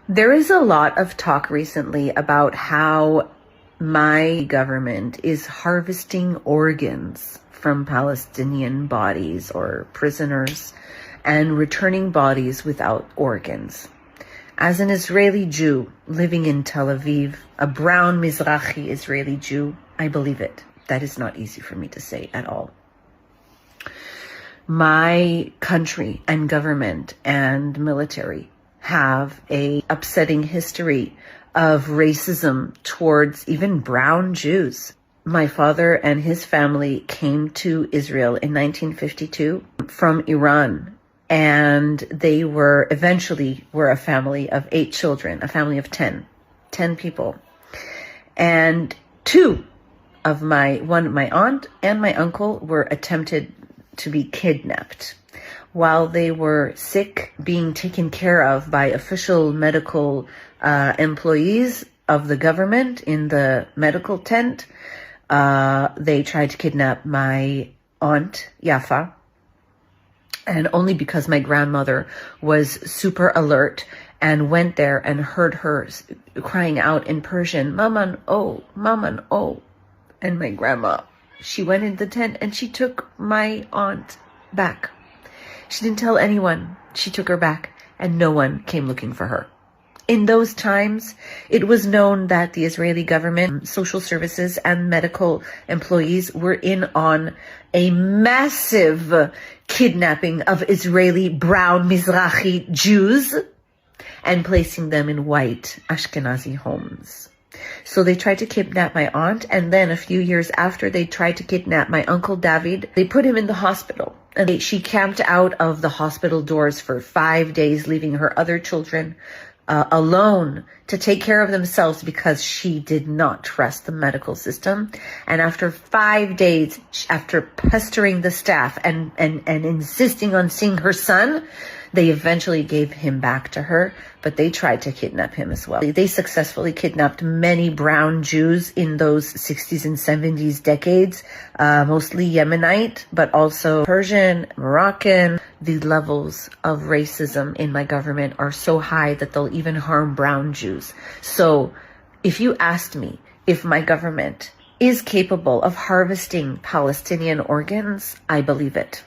There is a lot of talk recently about how my government is harvesting organs from Palestinian bodies or prisoners and returning bodies without organs. As an Israeli Jew living in Tel Aviv, a brown Mizrahi Israeli Jew, I believe it. That is not easy for me to say at all. My country and government and military have a upsetting history of racism towards even brown Jews. My father and his family came to Israel in 1952 from Iran, and they were a family of 8 children, a family of 10 people. And my aunt and my uncle were attempted to be kidnapped while they were sick, being taken care of by official medical employees of the government in the medical tent. They tried to kidnap my aunt, Yafa, and only because my grandmother was super alert and went there and heard her crying out in Persian, Maman, oh, Maman, oh. And my grandma, she went in the tent and she took my aunt back. She didn't tell anyone. She took her back and no one came looking for her. In those times, it was known that the Israeli government, social services, and medical employees were in on a massive kidnapping of Israeli brown Mizrahi Jews and placing them in white Ashkenazi homes. So they tried to kidnap my aunt, and then a few years after they tried to kidnap my uncle David, they put him in the hospital. And she camped out of the hospital doors for 5 days, leaving her other children alone to take care of themselves because she did not trust the medical system. And after 5 days, after pestering the staff and insisting on seeing her son, they eventually gave him back to her, but they tried to kidnap him as well. They successfully kidnapped many brown Jews in those 60s and 70s decades, mostly Yemenite, but also Persian, Moroccan. The levels of racism in my government are so high that they'll even harm brown Jews. So if you asked me if my government is capable of harvesting Palestinian organs, I believe it.